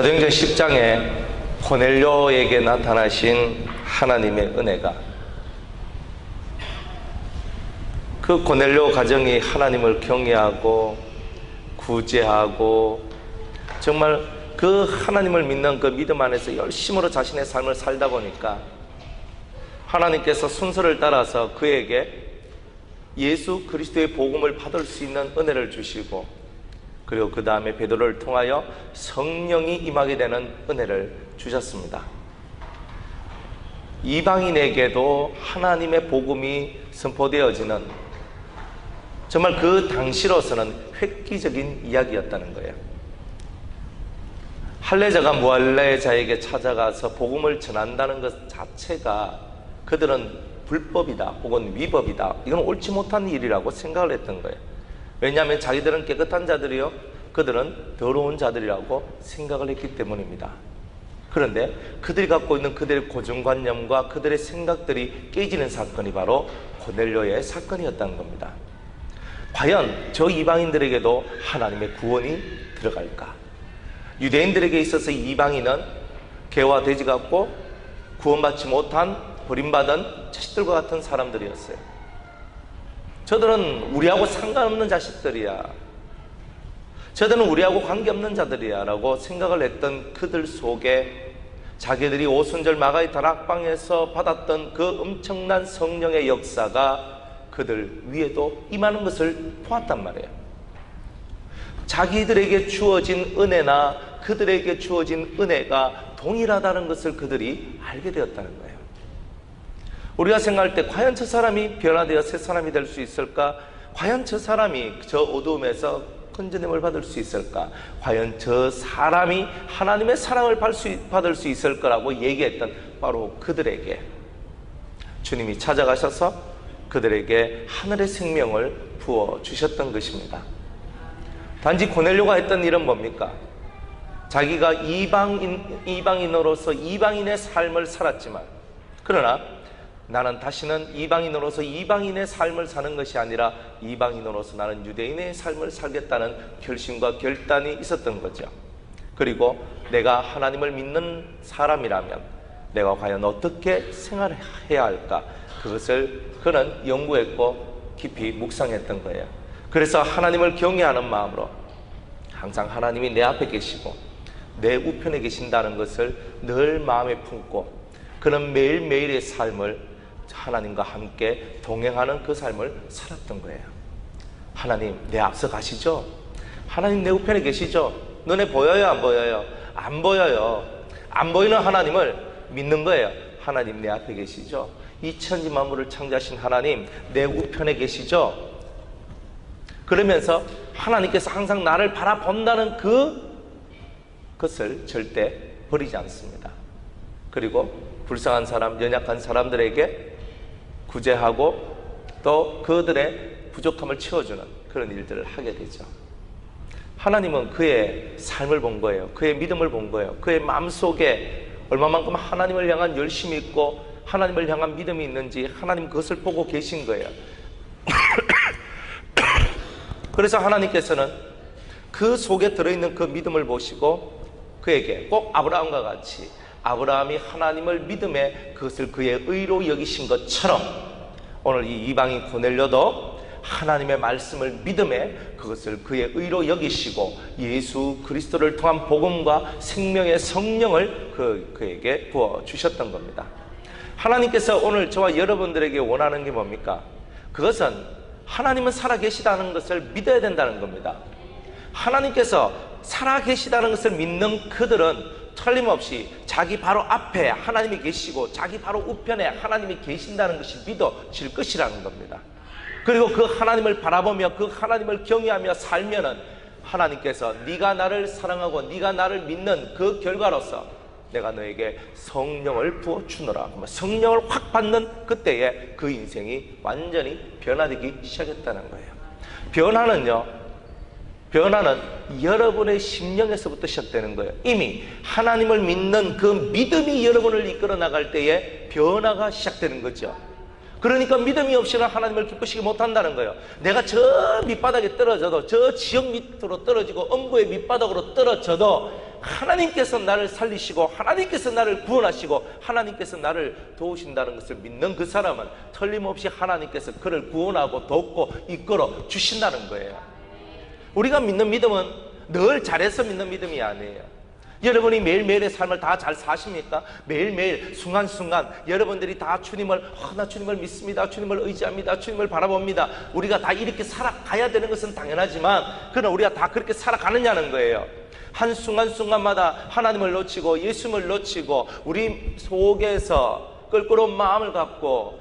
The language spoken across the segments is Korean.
사도행전 10장에 고넬료에게 나타나신 하나님의 은혜가, 그 고넬료 가정이 하나님을 경외하고 구제하고 정말 그 하나님을 믿는 그 믿음 안에서 열심으로 자신의 삶을 살다 보니까 하나님께서 순서를 따라서 그에게 예수 그리스도의 복음을 받을 수 있는 은혜를 주시고, 그리고 그 다음에 베드로를 통하여 성령이 임하게 되는 은혜를 주셨습니다. 이방인에게도 하나님의 복음이 선포되어지는, 정말 그 당시로서는 획기적인 이야기였다는 거예요. 할례자가 무할례자에게 찾아가서 복음을 전한다는 것 자체가 그들은 불법이다 혹은 위법이다, 이건 옳지 못한 일이라고 생각을 했던 거예요. 왜냐하면 자기들은 깨끗한 자들이요, 그들은 더러운 자들이라고 생각을 했기 때문입니다. 그런데 그들이 갖고 있는 그들의 고정관념과 그들의 생각들이 깨지는 사건이 바로 고넬료의 사건이었다는 겁니다. 과연 저 이방인들에게도 하나님의 구원이 들어갈까? 유대인들에게 있어서 이방인은 개와 돼지 같고 구원받지 못한 버림받은 자식들과 같은 사람들이었어요. 저들은 우리하고 상관없는 자식들이야, 저들은 우리하고 관계없는 자들이야 라고 생각을 했던 그들 속에 자기들이 오순절 마가의 다락방에서 받았던 그 엄청난 성령의 역사가 그들 위에도 임하는 것을 보았단 말이에요. 자기들에게 주어진 은혜나 그들에게 주어진 은혜가 동일하다는 것을 그들이 알게 되었다는 거예요. 우리가 생각할 때 과연 저 사람이 변화되어 새 사람이 될 수 있을까? 과연 저 사람이 저 어두움에서 건져냄을 받을 수 있을까? 과연 저 사람이 하나님의 사랑을 받을 수 있을 거라고 얘기했던 바로 그들에게 주님이 찾아가셔서 그들에게 하늘의 생명을 부어주셨던 것입니다. 단지 고넬료가 했던 일은 뭡니까? 자기가 이방인으로서 이방인의 삶을 살았지만, 그러나 나는 다시는 이방인으로서 이방인의 삶을 사는 것이 아니라 이방인으로서 나는 유대인의 삶을 살겠다는 결심과 결단이 있었던 거죠. 그리고 내가 하나님을 믿는 사람이라면 내가 과연 어떻게 생활해야 할까? 그것을 그는 연구했고 깊이 묵상했던 거예요. 그래서 하나님을 경외하는 마음으로 항상 하나님이 내 앞에 계시고 내 우편에 계신다는 것을 늘 마음에 품고, 그는 매일매일의 삶을 하나님과 함께 동행하는 그 삶을 살았던 거예요. 하나님 내 앞서 가시죠? 하나님 내 우편에 계시죠? 눈에 보여요 안 보여요? 안 보여요. 안 보이는 하나님을 믿는 거예요. 하나님 내 앞에 계시죠? 이 천지 만물을 창조하신 하나님 내 우편에 계시죠? 그러면서 하나님께서 항상 나를 바라본다는 그것을 절대 버리지 않습니다. 그리고 불쌍한 사람, 연약한 사람들에게 구제하고 또 그들의 부족함을 채워주는 그런 일들을 하게 되죠. 하나님은 그의 삶을 본 거예요. 그의 믿음을 본 거예요. 그의 마음속에 얼마만큼 하나님을 향한 열심이 있고 하나님을 향한 믿음이 있는지 하나님 그것을 보고 계신 거예요. 그래서 하나님께서는 그 속에 들어있는 그 믿음을 보시고 그에게 꼭 아브라함과 같이, 아브라함이 하나님을 믿음에 그것을 그의 의로 여기신 것처럼 오늘 이 이방인 고넬료도 하나님의 말씀을 믿음에 그것을 그의 의로 여기시고 예수 그리스도를 통한 복음과 생명의 성령을 그에게 부어주셨던 겁니다. 하나님께서 오늘 저와 여러분들에게 원하는 게 뭡니까? 그것은 하나님은 살아계시다는 것을 믿어야 된다는 겁니다. 하나님께서 살아계시다는 것을 믿는 그들은 틀림없이 자기 바로 앞에 하나님이 계시고 자기 바로 우편에 하나님이 계신다는 것이 믿어질 것이라는 겁니다. 그리고 그 하나님을 바라보며 그 하나님을 경외하며 살면은 하나님께서 네가 나를 사랑하고 네가 나를 믿는 그 결과로서 내가 너에게 성령을 부어주노라. 성령을 확 받는 그때에 그 인생이 완전히 변화되기 시작했다는 거예요. 변화는 여러분의 심령에서부터 시작되는 거예요. 이미 하나님을 믿는 그 믿음이 여러분을 이끌어 나갈 때에 변화가 시작되는 거죠. 그러니까 믿음이 없이는 하나님을 기쁘시게 못한다는 거예요. 내가 저 밑바닥에 떨어져도, 저 지역 밑으로 떨어지고 엄부의 밑바닥으로 떨어져도 하나님께서 나를 살리시고 하나님께서 나를 구원하시고 하나님께서 나를 도우신다는 것을 믿는 그 사람은 틀림없이 하나님께서 그를 구원하고 돕고 이끌어 주신다는 거예요. 우리가 믿는 믿음은 늘 잘해서 믿는 믿음이 아니에요. 여러분이 매일매일의 삶을 다 잘 사십니까? 매일매일 순간순간 여러분들이 다 주님을 나 주님을 믿습니다, 주님을 의지합니다, 주님을 바라봅니다. 우리가 다 이렇게 살아가야 되는 것은 당연하지만 그러나 우리가 다 그렇게 살아가느냐는 거예요. 한 순간순간마다 하나님을 놓치고 예수님을 놓치고 우리 속에서 껄끄러운 마음을 갖고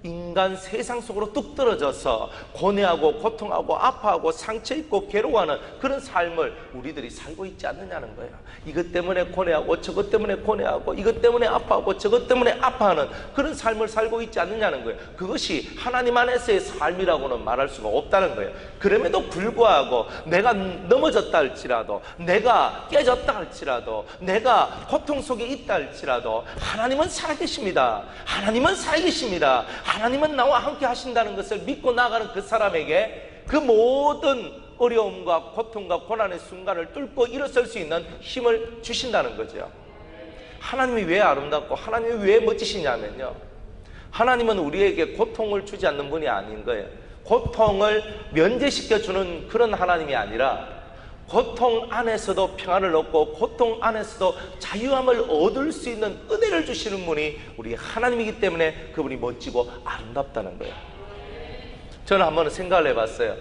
인간 세상 속으로 뚝 떨어져서 고뇌하고 고통하고 아파하고 상처 입고 괴로워하는 그런 삶을 우리들이 살고 있지 않느냐는 거예요. 이것 때문에 고뇌하고 저것 때문에 고뇌하고 이것 때문에 아파하고 저것 때문에 아파하는 그런 삶을 살고 있지 않느냐는 거예요. 그것이 하나님 안에서의 삶이라고는 말할 수가 없다는 거예요. 그럼에도 불구하고 내가 넘어졌다 할지라도, 내가 깨졌다 할지라도, 내가 고통 속에 있다 할지라도 하나님은 살아계십니다. 하나님은 살아계십니다. 하나님은 나와 함께 하신다는 것을 믿고 나가는 그 사람에게 그 모든 어려움과 고통과 고난의 순간을 뚫고 일어설 수 있는 힘을 주신다는 거죠. 하나님이 왜 아름답고 하나님이 왜 멋지시냐면요, 하나님은 우리에게 고통을 주지 않는 분이 아닌 거예요. 고통을 면제시켜주는 그런 하나님이 아니라 고통 안에서도 평안을 얻고 고통 안에서도 자유함을 얻을 수 있는 은혜를 주시는 분이 우리 하나님이기 때문에 그분이 멋지고 아름답다는 거예요. 저는 한번 생각을 해봤어요.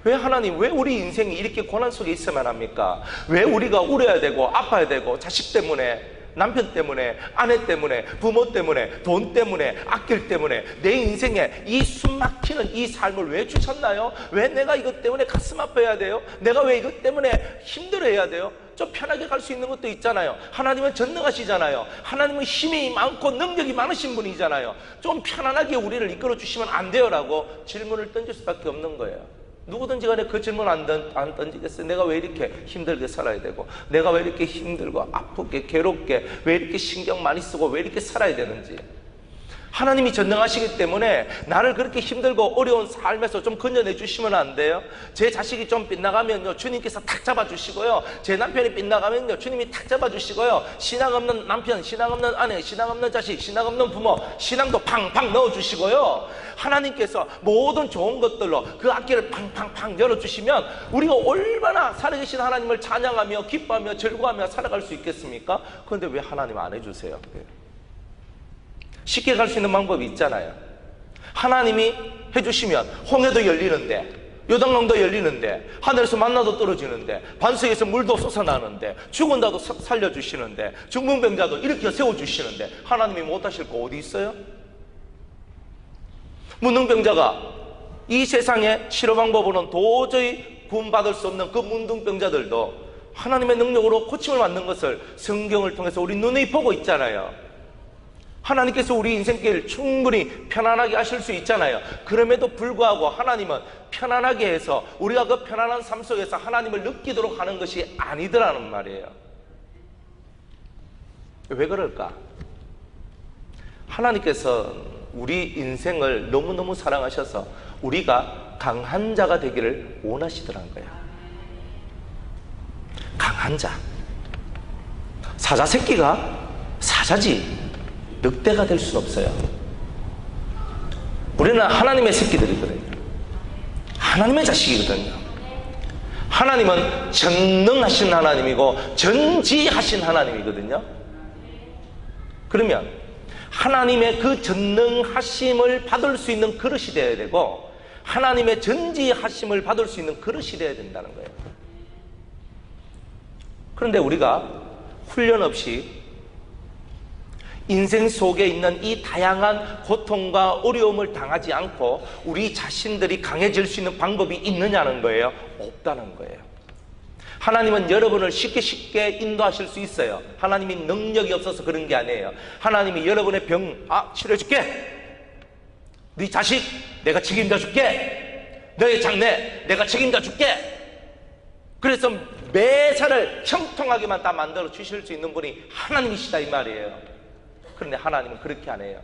왜 하나님, 왜 우리 인생이 이렇게 고난 속에 있어야만 합니까? 왜 우리가 울어야 되고 아파야 되고 자식 때문에, 남편 때문에, 아내 때문에, 부모 때문에, 돈 때문에, 악길 때문에 내 인생에 이 숨막히는 이 삶을 왜 주셨나요? 왜 내가 이것 때문에 가슴 아파야 돼요? 내가 왜 이것 때문에 힘들어해야 돼요? 좀 편하게 갈 수 있는 것도 있잖아요. 하나님은 전능하시잖아요. 하나님은 힘이 많고 능력이 많으신 분이잖아요. 좀 편안하게 우리를 이끌어 주시면 안 돼요? 라고 질문을 던질 수밖에 없는 거예요. 누구든지 간에 그 질문 안 던지겠어요? 내가 왜 이렇게 힘들게 살아야 되고, 내가 왜 이렇게 힘들고 아프게 괴롭게 왜 이렇게 신경 많이 쓰고 왜 이렇게 살아야 되는지. 하나님이 전능하시기 때문에 나를 그렇게 힘들고 어려운 삶에서 좀 건져내 주시면 안 돼요? 제 자식이 좀 빗나가면요, 주님께서 탁 잡아주시고요. 제 남편이 빗나가면요, 주님이 탁 잡아주시고요. 신앙 없는 남편, 신앙 없는 아내, 신앙 없는 자식, 신앙 없는 부모, 신앙도 팡팡 넣어주시고요. 하나님께서 모든 좋은 것들로 그 앞길을 팡팡팡 열어주시면 우리가 얼마나 살아계신 하나님을 찬양하며 기뻐하며 즐거워하며 살아갈 수 있겠습니까? 그런데 왜 하나님 안 해주세요? 쉽게 갈 수 있는 방법이 있잖아요. 하나님이 해주시면 홍해도 열리는데, 요단강도 열리는데, 하늘에서 만나도 떨어지는데, 반석에서 물도 솟아나는데, 죽은 자도 살려주시는데, 중풍병자도 일으켜 세워주시는데 하나님이 못하실 거 어디 있어요? 문둥병자가 이 세상의 치료 방법으로는 도저히 구원받을 수 없는 그 문둥병자들도 하나님의 능력으로 고침을 받는 것을 성경을 통해서 우리 눈이 보고 있잖아요. 하나님께서 우리 인생길 충분히 편안하게 하실 수 있잖아요. 그럼에도 불구하고 하나님은 편안하게 해서 우리가 그 편안한 삶 속에서 하나님을 느끼도록 하는 것이 아니더라는 말이에요. 왜 그럴까? 하나님께서 우리 인생을 너무너무 사랑하셔서 우리가 강한 자가 되기를 원하시더란 거예요. 강한 자. 사자 새끼가 사자지 늑대가 될 수는 없어요. 우리는 하나님의 새끼들이거든요. 하나님의 자식이거든요. 하나님은 전능하신 하나님이고 전지하신 하나님이거든요. 그러면 하나님의 그 전능하심을 받을 수 있는 그릇이 되어야 되고 하나님의 전지하심을 받을 수 있는 그릇이 되어야 된다는 거예요. 그런데 우리가 훈련 없이 인생 속에 있는 이 다양한 고통과 어려움을 당하지 않고 우리 자신들이 강해질 수 있는 방법이 있느냐는 거예요. 없다는 거예요. 하나님은 여러분을 쉽게 인도하실 수 있어요. 하나님이 능력이 없어서 그런 게 아니에요. 하나님이 여러분의 병 치료해줄게. 네 자식 내가 책임져 줄게. 너의 장래 내가 책임져 줄게. 그래서 매사를 형통하게만 다 만들어 주실 수 있는 분이 하나님이시다 이 말이에요. 그런데 하나님은 그렇게 안 해요.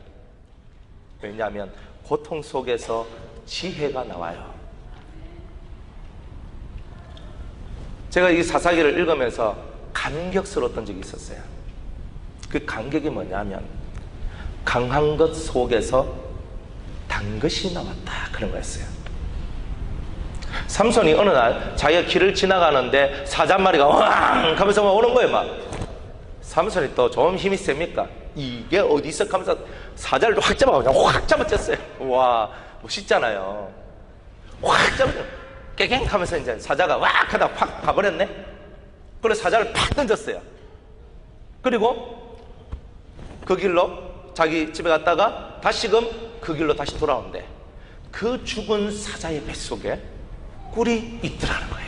왜냐하면 고통 속에서 지혜가 나와요. 제가 이 사사기를 읽으면서 감격스러웠던 적이 있었어요. 그 감격이 뭐냐면 강한 것 속에서 단 것이 나왔다, 그런 거였어요. 삼손이 어느 날 자기가 길을 지나가는데 사자 한 마리가 왕 하면서 오는 거예요. 막 삼손이 또 좀 힘이 셉니까? 이게 어디서 하면서 사자를 확 잡아, 그냥 확 잡아쳤어요. 와, 멋있잖아요. 확 잡아, 깨갱 하면서 이제 사자가 왁 하다 확 가버렸네. 그래서 사자를 팍 던졌어요. 그리고 그 길로 자기 집에 갔다가 다시금 그 길로 다시 돌아오는데 그 죽은 사자의 뱃속에 꿀이 있더라는 거예요.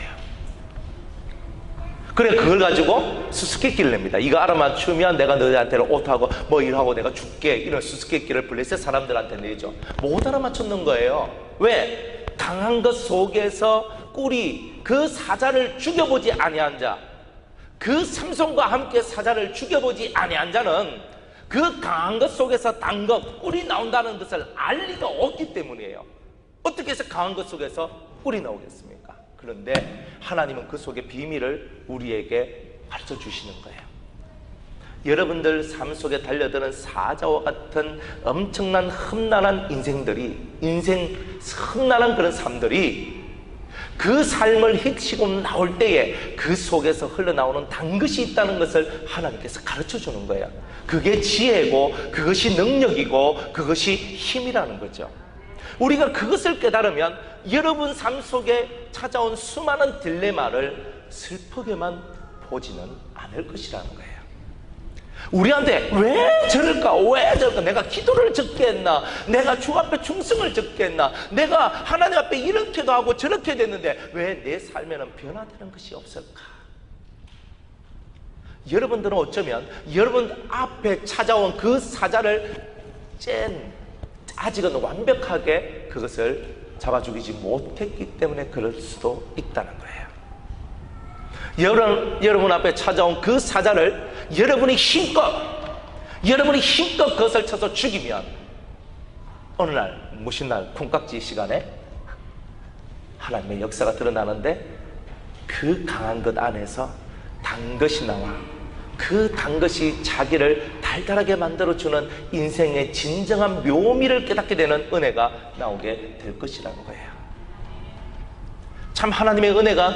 그래, 그걸 가지고 수수께끼를 냅니다. 이거 알아맞추면 내가 너희한테는 옷하고 뭐 일하고 내가 줄게, 이런 수수께끼를 블레셋 사람들한테 내죠. 못 알아맞췄는 거예요. 왜? 강한 것 속에서 꿀이, 그 사자를 죽여보지 아니한 자, 그 삼손과 함께 사자를 죽여보지 아니한 자는 그 강한 것 속에서 단 것, 꿀이 나온다는 것을 알 리가 없기 때문이에요. 어떻게 해서 강한 것 속에서 꿀이 나오겠습니까? 그런데 하나님은 그 속의 비밀을 우리에게 가르쳐 주시는 거예요. 여러분들 삶 속에 달려드는 사자와 같은 엄청난 험난한 인생들이, 험난한 그런 삶들이 그 삶을 헤치고 나올 때에 그 속에서 흘러나오는 단 것이 있다는 것을 하나님께서 가르쳐 주는 거예요. 그게 지혜고, 그것이 능력이고, 그것이 힘이라는 거죠. 우리가 그것을 깨달으면 여러분 삶 속에 찾아온 수많은 딜레마를 슬프게만 보지는 않을 것이라는 거예요. 우리한테 왜 저럴까? 왜 저럴까? 내가 기도를 적게 했나? 내가 주 앞에 충성을 적게 했나? 내가 하나님 앞에 이렇게도 하고 저렇게 됐는데 왜 내 삶에는 변화되는 것이 없을까? 여러분들은 어쩌면 여러분 앞에 찾아온 그 사자를 아직은 완벽하게 그것을 잡아 죽이지 못했기 때문에 그럴 수도 있다는 거예요. 여러분 앞에 찾아온 그 사자를 여러분이 힘껏 그것을 쳐서 죽이면 어느 날, 무슨 날, 콩깍지 시간에 하나님의 역사가 드러나는데 그 강한 것 안에서 단 것이 나와 그 단 것이 자기를 달달하게 만들어주는 인생의 진정한 묘미를 깨닫게 되는 은혜가 나오게 될 것이라는 거예요. 참 하나님의 은혜가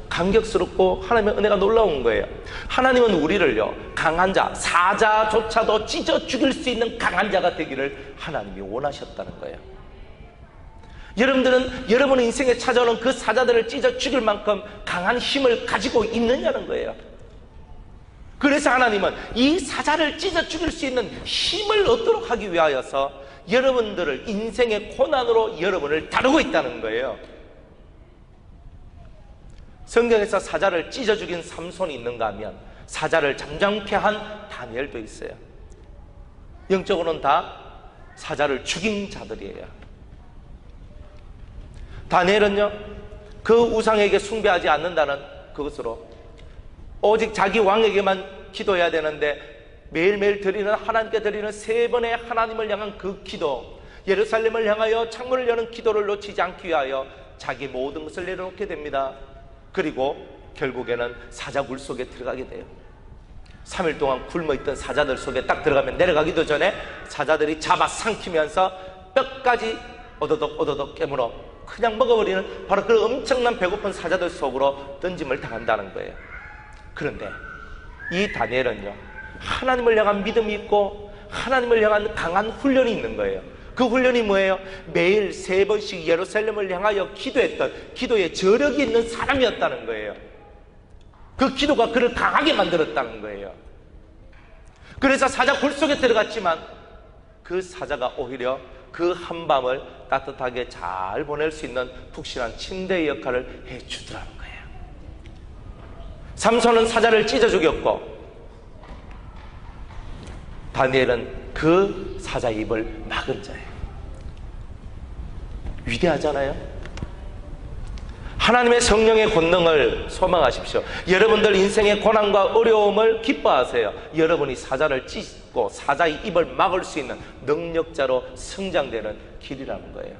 감격스럽고 하나님의 은혜가 놀라운 거예요. 하나님은 우리를요, 강한 자, 사자조차도 찢어 죽일 수 있는 강한 자가 되기를 하나님이 원하셨다는 거예요. 여러분들은 여러분의 인생에 찾아오는 그 사자들을 찢어 죽일 만큼 강한 힘을 가지고 있느냐는 거예요. 그래서 하나님은 이 사자를 찢어 죽일 수 있는 힘을 얻도록 하기 위하여서 여러분들을 인생의 고난으로 여러분을 다루고 있다는 거예요. 성경에서 사자를 찢어 죽인 삼손이 있는가 하면 사자를 잠잠케 한 다니엘도 있어요. 영적으로는 다 사자를 죽인 자들이에요. 다니엘은요, 그 우상에게 숭배하지 않는다는 그것으로 오직 자기 왕에게만 기도해야 되는데 매일매일 드리는, 하나님께 드리는 3번의 하나님을 향한 그 기도, 예루살렘을 향하여 창문을 여는 기도를 놓치지 않기 위하여 자기 모든 것을 내려놓게 됩니다. 그리고 결국에는 사자 굴 속에 들어가게 돼요. 3일 동안 굶어있던 사자들 속에 딱 들어가면 내려가기도 전에 사자들이 잡아삼키면서 뼈까지 오도독 깨물어 그냥 먹어버리는 바로 그 엄청난 배고픈 사자들 속으로 던짐을 당한다는 거예요. 그런데 이 다니엘은요, 하나님을 향한 믿음이 있고 하나님을 향한 강한 훈련이 있는 거예요. 그 훈련이 뭐예요? 매일 3번씩 예루살렘을 향하여 기도했던 기도에 저력이 있는 사람이었다는 거예요. 그 기도가 그를 강하게 만들었다는 거예요. 그래서 사자 굴 속에 들어갔지만 그 사자가 오히려 그 한밤을 따뜻하게 잘 보낼 수 있는 푹신한 침대의 역할을 해주더라는 거예요. 삼손은 사자를 찢어 죽였고 다니엘은 그 사자의 입을 막은 자예요. 위대하잖아요. 하나님의 성령의 권능을 소망하십시오. 여러분들 인생의 고난과 어려움을 기뻐하세요. 여러분이 사자를 찢고 사자의 입을 막을 수 있는 능력자로 성장되는 길이라는 거예요.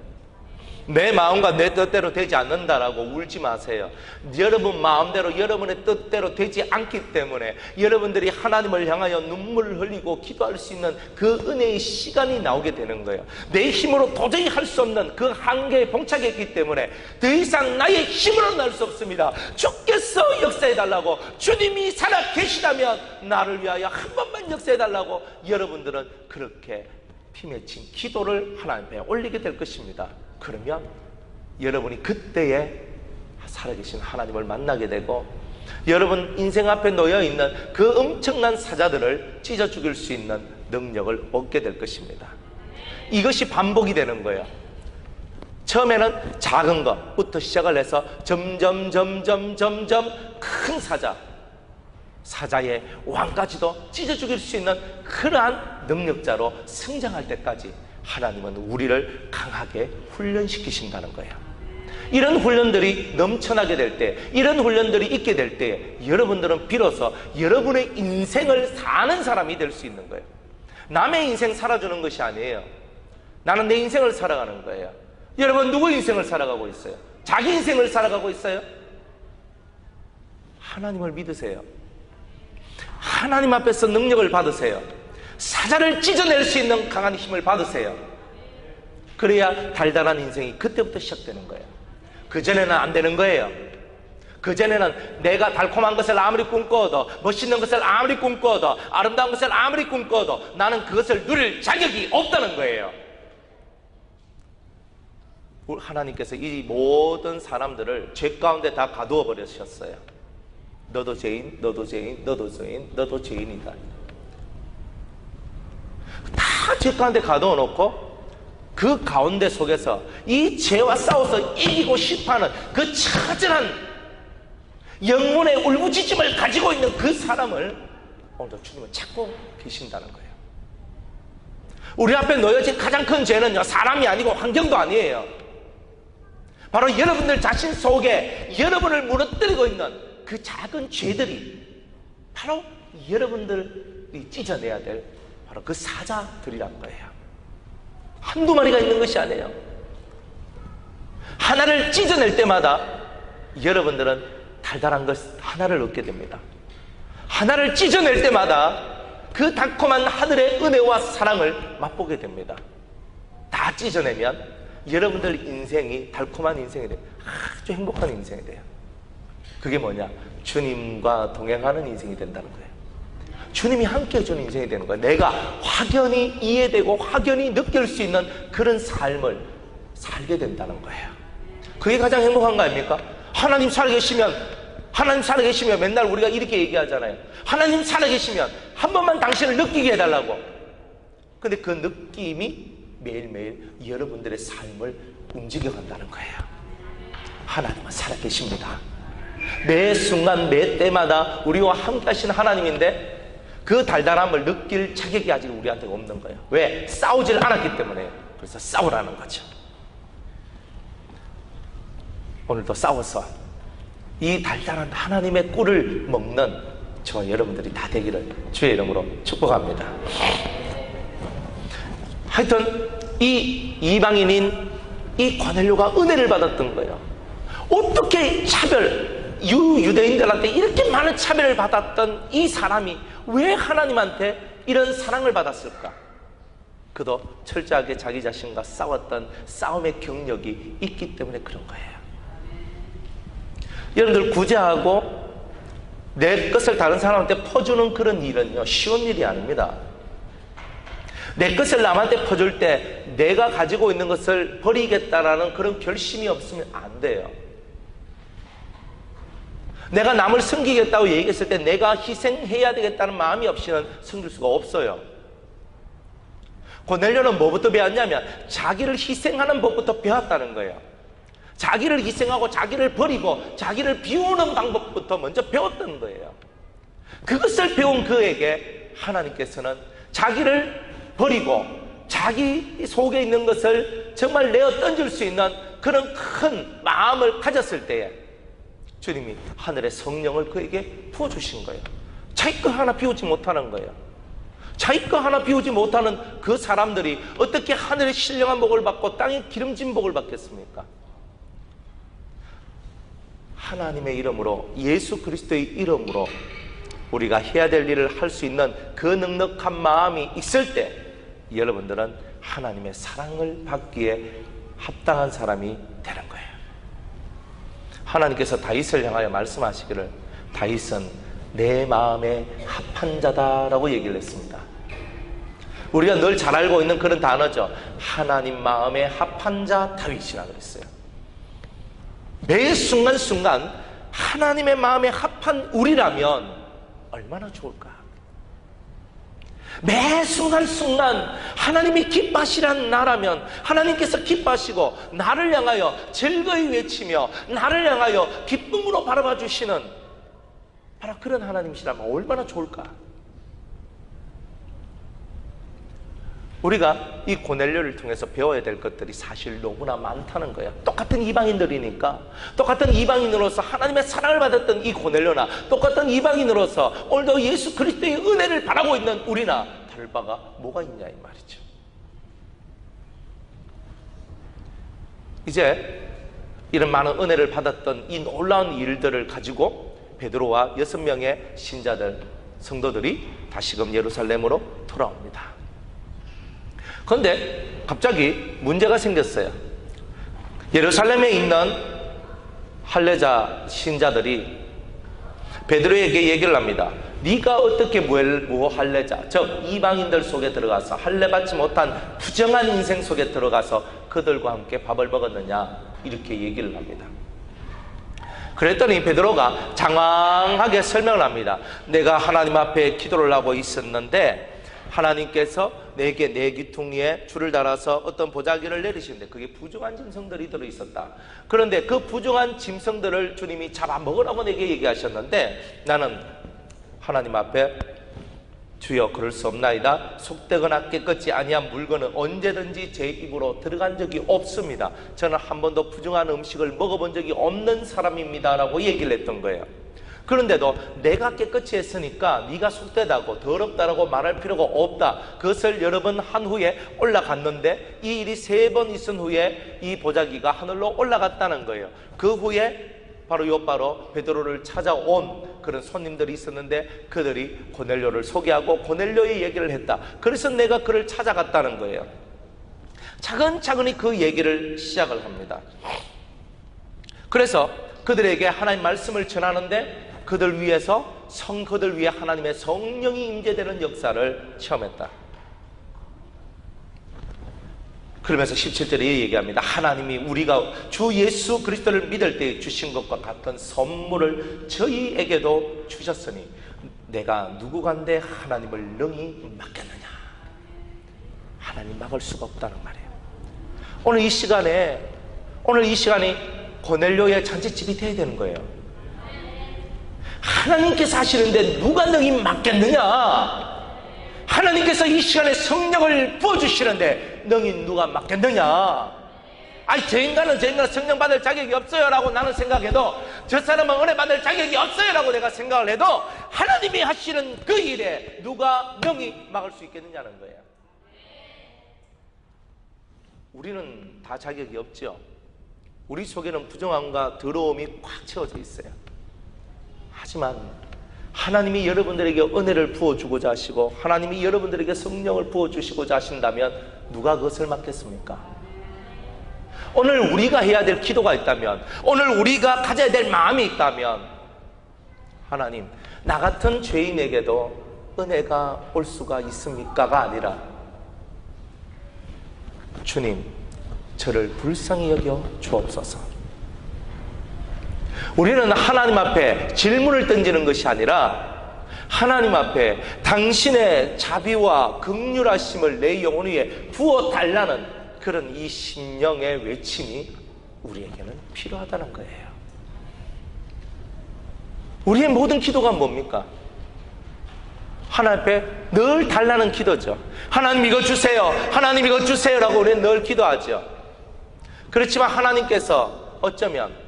내 마음과 내 뜻대로 되지 않는다라고 울지 마세요. 여러분 마음대로 여러분의 뜻대로 되지 않기 때문에 여러분들이 하나님을 향하여 눈물을 흘리고 기도할 수 있는 그 은혜의 시간이 나오게 되는 거예요. 내 힘으로 도저히 할 수 없는 그 한계에 봉착했기 때문에 더 이상 나의 힘으로는 할 수 없습니다. 주께서 역사해달라고, 주님이 살아 계시다면 나를 위하여 한 번만 역사해달라고 여러분들은 그렇게 피 맺힌 기도를 하나님 앞에 올리게 될 것입니다. 그러면 여러분이 그때에 살아계신 하나님을 만나게 되고 여러분 인생 앞에 놓여있는 그 엄청난 사자들을 찢어 죽일 수 있는 능력을 얻게 될 것입니다. 이것이 반복이 되는 거예요. 처음에는 작은 것부터 시작을 해서 점점 큰 사자의 왕까지도 찢어 죽일 수 있는 그러한 능력자로 성장할 때까지 하나님은 우리를 강하게 훈련시키신다는 거예요. 이런 훈련들이 넘쳐나게 될 때, 이런 훈련들이 있게 될 때 여러분들은 비로소 여러분의 인생을 사는 사람이 될 수 있는 거예요. 남의 인생 살아주는 것이 아니에요. 나는 내 인생을 살아가는 거예요. 여러분 누구 인생을 살아가고 있어요? 자기 인생을 살아가고 있어요? 하나님을 믿으세요. 하나님 앞에서 능력을 받으세요. 사자를 찢어낼 수 있는 강한 힘을 받으세요. 그래야 달달한 인생이 그때부터 시작되는 거예요. 그전에는 안 되는 거예요. 그전에는 내가 달콤한 것을 아무리 꿈꿔도, 멋있는 것을 아무리 꿈꿔도, 아름다운 것을 아무리 꿈꿔도 나는 그것을 누릴 자격이 없다는 거예요. 하나님께서 이 모든 사람들을 죄 가운데 다 가두어 버리셨어요. 너도 죄인, 너도 죄인, 너도 죄인, 너도 죄인이다. 다 죄 가운데 가두어 놓고 그 가운데 속에서 이 죄와 싸워서 이기고 싶어하는 그 처절한 영혼의 울부짖음을 가지고 있는 그 사람을 오늘도 주님은 찾고 계신다는 거예요. 우리 앞에 놓여진 가장 큰 죄는요, 사람이 아니고 환경도 아니에요. 바로 여러분들 자신 속에 여러분을 무너뜨리고 있는 그 작은 죄들이 바로 여러분들이 찢어내야 될 바로 그 사자들이란 거예요. 한두 마리가 있는 것이 아니에요. 하나를 찢어낼 때마다 여러분들은 달달한 것 하나를 얻게 됩니다. 하나를 찢어낼 때마다 그 달콤한 하늘의 은혜와 사랑을 맛보게 됩니다. 다 찢어내면 여러분들 인생이 달콤한 인생이 돼요. 아주 행복한 인생이 돼요. 그게 뭐냐? 주님과 동행하는 인생이 된다는 거예요. 주님이 함께 해주는 인생이 되는 거예요. 내가 확연히 이해되고 확연히 느낄 수 있는 그런 삶을 살게 된다는 거예요. 그게 가장 행복한 거 아닙니까? 하나님 살아계시면 맨날 우리가 이렇게 얘기하잖아요. 하나님 살아계시면 한 번만 당신을 느끼게 해달라고. 근데 그 느낌이 매일매일 여러분들의 삶을 움직여간다는 거예요. 하나님은 살아계십니다. 매 순간 매 때마다 우리와 함께 하신 하나님인데 그 달달함을 느낄 자격이 아직 우리한테 없는 거예요. 왜? 싸우질 않았기 때문에. 그래서 싸우라는 거죠. 오늘도 싸워서 이 달달한 하나님의 꿀을 먹는 저와 여러분들이 다 되기를 주의 이름으로 축복합니다. 하여튼 이 이방인인 이 고넬료가 은혜를 받았던 거예요. 어떻게 유대인들한테 이렇게 많은 차별을 받았던 이 사람이 왜 하나님한테 이런 사랑을 받았을까? 그도 철저하게 자기 자신과 싸웠던 싸움의 경력이 있기 때문에 그런 거예요. 여러분들 구제하고 내 것을 다른 사람한테 퍼주는 그런 일은요, 쉬운 일이 아닙니다. 내 것을 남한테 퍼줄 때 내가 가지고 있는 것을 버리겠다라는 그런 결심이 없으면 안 돼요. 내가 남을 섬기겠다고 얘기했을 때 내가 희생해야 되겠다는 마음이 없이는 섬길 수가 없어요. 고넬료는 뭐부터 배웠냐면 자기를 희생하는 법부터 배웠다는 거예요. 자기를 희생하고 자기를 버리고 자기를 비우는 방법부터 먼저 배웠던 거예요. 그것을 배운 그에게 하나님께서는 자기를 버리고 자기 속에 있는 것을 정말 내어 던질 수 있는 그런 큰 마음을 가졌을 때에 주님이 하늘의 성령을 그에게 부어주신 거예요. 자기 거 하나 비우지 못하는 거예요. 자기 거 하나 비우지 못하는 그 사람들이 어떻게 하늘의 신령한 복을 받고 땅의 기름진 복을 받겠습니까? 하나님의 이름으로, 예수 그리스도의 이름으로 우리가 해야 될 일을 할 수 있는 그 넉넉한 마음이 있을 때 여러분들은 하나님의 사랑을 받기에 합당한 사람이 되는 거예요. 하나님께서 다윗을 향하여 말씀하시기를 다윗은 내 마음에 합한 자다라고 얘기를 했습니다. 우리가 늘 잘 알고 있는 그런 단어죠. 하나님 마음에 합한 자 다윗이라고 그랬어요. 매 순간순간 하나님의 마음에 합한 우리라면 얼마나 좋을까? 매 순간순간 하나님이 기뻐하시라는 나라면 하나님께서 기뻐하시고 나를 향하여 즐거이 외치며 나를 향하여 기쁨으로 바라봐 주시는 바로 그런 하나님이시라면 얼마나 좋을까? 우리가 이 고넬료를 통해서 배워야 될 것들이 사실 너무나 많다는 거예요. 똑같은 이방인들이니까, 똑같은 이방인으로서 하나님의 사랑을 받았던 이 고넬료나 똑같은 이방인으로서 오늘도 예수 그리스도의 은혜를 바라고 있는 우리나 다를 바가 뭐가 있냐 이 말이죠. 이제 이런 많은 은혜를 받았던 이 놀라운 일들을 가지고 베드로와 6명의 신자들, 성도들이 다시금 예루살렘으로 돌아옵니다. 그런데 갑자기 문제가 생겼어요. 예루살렘에 있는 할례자 신자들이 베드로에게 얘기를 합니다. 네가 어떻게 무할례자, 즉 이방인들 속에 들어가서 할례받지 못한 부정한 인생 속에 들어가서 그들과 함께 밥을 먹었느냐, 이렇게 얘기를 합니다. 그랬더니 베드로가 장황하게 설명을 합니다. 내가 하나님 앞에 기도를 하고 있었는데 하나님께서 내게 내 귀퉁이에 줄을 달아서 어떤 보자기를 내리시는데 그게 부정한 짐승들이 들어있었다. 그런데 그 부정한 짐승들을 주님이 잡아먹으라고 내게 얘기하셨는데 나는 하나님 앞에 주여 그럴 수 없나이다. 속되거나 깨끗이 아니한 물건은 언제든지 제 입으로 들어간 적이 없습니다. 저는 한 번도 부정한 음식을 먹어본 적이 없는 사람입니다 라고 얘기를 했던 거예요. 그런데도 내가 깨끗이 했으니까 네가 속되다고 더럽다라고 말할 필요가 없다. 그것을 여러 번 한 후에 올라갔는데 이 일이 3번 있은 후에 이 보자기가 하늘로 올라갔다는 거예요. 그 후에 바로 곧바로 베드로를 찾아온 그런 손님들이 있었는데 그들이 고넬료를 소개하고 고넬료의 얘기를 했다. 그래서 내가 그를 찾아갔다는 거예요. 차근차근히 그 얘기를 시작을 합니다. 그래서 그들에게 하나님 말씀을 전하는데 그들 위해서 그들 위해 하나님의 성령이 임재되는 역사를 체험했다. 그러면서 17절에 얘기합니다. 하나님이 우리가 주 예수 그리스도를 믿을 때 주신 것과 같은 선물을 저희에게도 주셨으니 내가 누구간데 하나님을 능히 막겠느냐. 하나님 막을 수가 없다는 말이에요. 오늘 이 시간이 고넬료의 잔치집이 돼야 되는 거예요. 하나님께서 하시는데 누가 능히 막겠느냐? 하나님께서 이 시간에 성령을 부어주시는데 능히 누가 막겠느냐? 아니 저 인간은 성령 받을 자격이 없어요 라고 나는 생각해도 저 사람은 은혜 받을 자격이 없어요 라고 내가 생각을 해도 하나님이 하시는 그 일에 누가 능히 막을 수 있겠느냐는 거예요. 우리는 다 자격이 없죠. 우리 속에는 부정함과 더러움이 꽉 채워져 있어요. 하지만 하나님이 여러분들에게 은혜를 부어주고자 하시고 하나님이 여러분들에게 성령을 부어주시고자 하신다면 누가 그것을 막겠습니까? 오늘 우리가 해야 될 기도가 있다면, 오늘 우리가 가져야 될 마음이 있다면, 하나님 나 같은 죄인에게도 은혜가 올 수가 있습니까가 아니라 주님 저를 불쌍히 여겨 주옵소서. 우리는 하나님 앞에 질문을 던지는 것이 아니라 하나님 앞에 당신의 자비와 긍휼하심을 내 영혼 위에 부어달라는 그런 이 심령의 외침이 우리에게는 필요하다는 거예요. 우리의 모든 기도가 뭡니까? 하나님 앞에 늘 달라는 기도죠. 하나님 이거 주세요, 하나님 이거 주세요 라고 우리는 늘 기도하죠. 그렇지만 하나님께서 어쩌면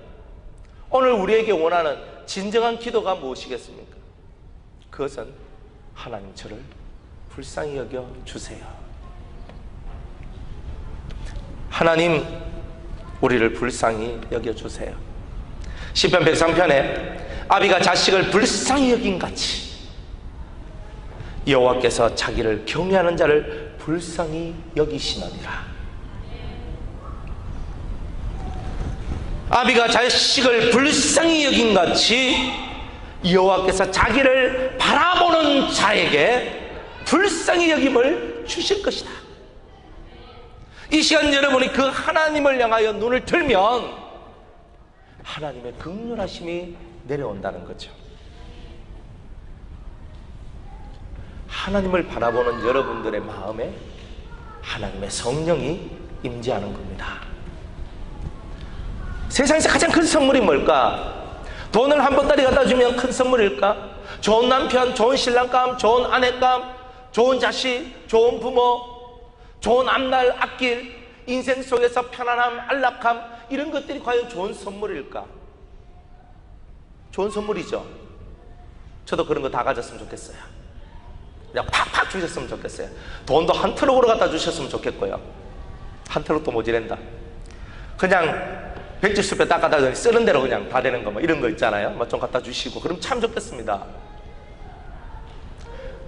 오늘 우리에게 원하는 진정한 기도가 무엇이겠습니까? 그것은 하나님 저를 불쌍히 여겨 주세요. 하나님, 우리를 불쌍히 여겨 주세요. 시편 103편에 아비가 자식을 불쌍히 여긴 같이 여호와께서 자기를 경외하는 자를 불쌍히 여기시느니라. 아비가 자식을 불쌍히 여긴 같이 여호와께서 자기를 바라보는 자에게 불쌍히 여김을 주실 것이다. 이 시간 여러분이 그 하나님을 향하여 눈을 들면 하나님의 긍휼하심이 내려온다는 거죠. 하나님을 바라보는 여러분들의 마음에 하나님의 성령이 임재하는 겁니다. 세상에서 가장 큰 선물이 뭘까? 돈을 한 보따리 갖다 주면 큰 선물일까? 좋은 남편, 좋은 신랑감, 좋은 아내감, 좋은 자식, 좋은 부모, 좋은 앞날 앞길, 인생 속에서 편안함, 안락함, 이런 것들이 과연 좋은 선물일까? 좋은 선물이죠. 저도 그런 거 다 가졌으면 좋겠어요. 그냥 팍팍 주셨으면 좋겠어요. 돈도 한 트럭으로 갖다 주셨으면 좋겠고요. 한 트럭도 모자란다. 그냥 백지수표 딱 갖다 주니 쓰는 대로 그냥 다 되는 거 뭐 이런 거 있잖아요. 뭐 좀 갖다 주시고 그럼 참 좋겠습니다.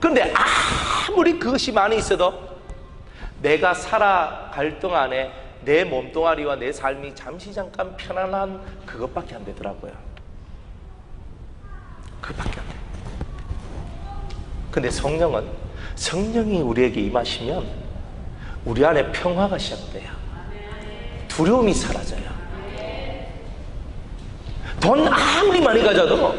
그런데 아무리 그것이 많이 있어도 내가 살아갈 동안에 내 몸뚱아리와 내 삶이 잠시 잠깐 편안한 그것밖에 안 되더라고요. 그것밖에 안 돼. 근데 성령이 우리에게 임하시면 우리 안에 평화가 시작돼요. 두려움이 사라져요. 돈 아무리 많이 가져도,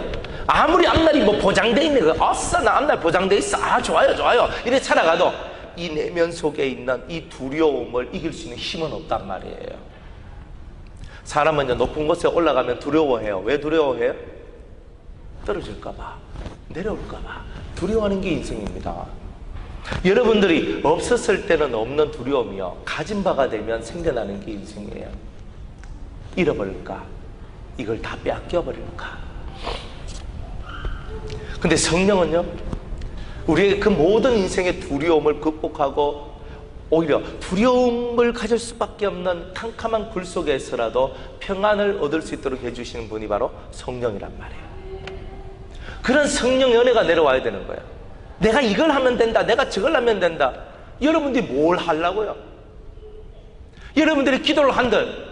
아무리 앞날이 뭐 보장돼 있네, 아싸 나 앞날 보장돼 있어, 아 좋아요 좋아요 이래 살아가도 이 내면 속에 있는 이 두려움을 이길 수 있는 힘은 없단 말이에요. 사람은 높은 곳에 올라가면 두려워해요. 왜 두려워해요? 떨어질까봐, 내려올까봐 두려워하는 게 인생입니다. 여러분들이 없었을 때는 없는 두려움이요, 가진 바가 되면 생겨나는 게 인생이에요. 잃어버릴까? 이걸 다 뺏겨버릴까? 근데 성령은요, 우리의 그 모든 인생의 두려움을 극복하고 오히려 두려움을 가질 수밖에 없는 캄캄한 굴 속에서라도 평안을 얻을 수 있도록 해주시는 분이 바로 성령이란 말이에요. 그런 성령의 은혜가 내려와야 되는 거예요. 내가 이걸 하면 된다, 내가 저걸 하면 된다. 여러분들이 뭘 하려고요? 여러분들이 기도를 한들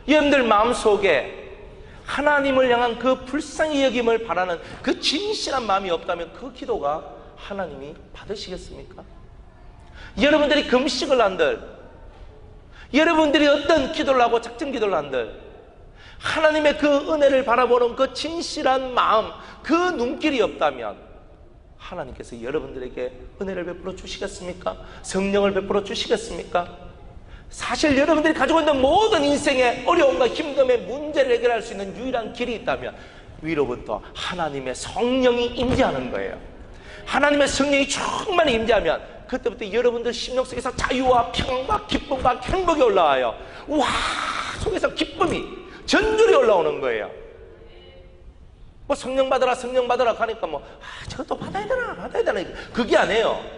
여러분들 마음속에 하나님을 향한 그 불쌍히 여김을 바라는 그 진실한 마음이 없다면 그 기도가 하나님이 받으시겠습니까? 여러분들이 금식을 한들, 여러분들이 어떤 기도를 하고 작정 기도를 한들 하나님의 그 은혜를 바라보는 그 진실한 마음, 그 눈길이 없다면 하나님께서 여러분들에게 은혜를 베풀어 주시겠습니까? 성령을 베풀어 주시겠습니까? 사실 여러분들이 가지고 있는 모든 인생의 어려움과 힘듦의 문제를 해결할 수 있는 유일한 길이 있다면 위로부터 하나님의 성령이 임재하는 거예요. 하나님의 성령이 충만히 임재하면 그때부터 여러분들 심령 속에서 자유와 평안과 기쁨과 행복이 올라와요. 와, 속에서 기쁨이 전율이 올라오는 거예요. 뭐 성령 받아라 성령 받아라 하니까 뭐 저것도 받아야 되나 그게 아니에요.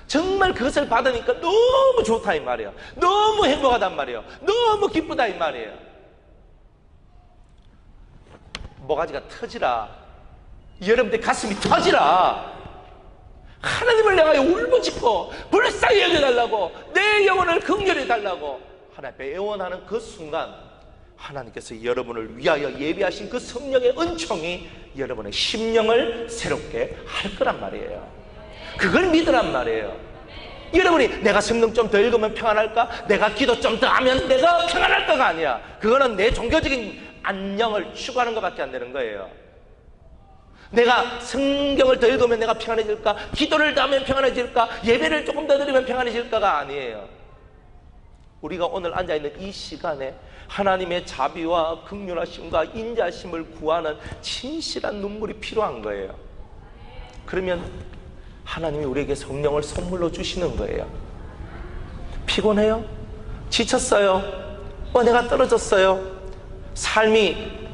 정말 그것을 받으니까 너무 좋다 이 말이에요. 너무 행복하단 말이에요. 너무 기쁘다 이 말이에요. 모가지가 터지라, 여러분들 가슴이 터지라, 하나님을 향하여 울부짖고 불쌍히 여겨달라고, 내 영혼을 긍휼히 달라고 하나님께 애원하는 그 순간 하나님께서 여러분을 위하여 예비하신 그 성령의 은총이 여러분의 심령을 새롭게 할 거란 말이에요. 그걸 믿으란 말이에요. 여러분이 내가 성경 좀 더 읽으면 평안할까? 내가 기도 좀 더 하면 내가 평안할까가 아니야. 그거는 내 종교적인 안녕을 추구하는 것밖에 안 되는 거예요. 내가 성경을 더 읽으면 내가 평안해질까? 기도를 더 하면 평안해질까? 예배를 조금 더 드리면 평안해질까가 아니에요. 우리가 오늘 앉아있는 이 시간에 하나님의 자비와 긍휼하심과 인자심을 구하는 진실한 눈물이 필요한 거예요. 그러면 하나님이 우리에게 성령을 선물로 주시는 거예요. 피곤해요? 지쳤어요? 내가 떨어졌어요? 삶이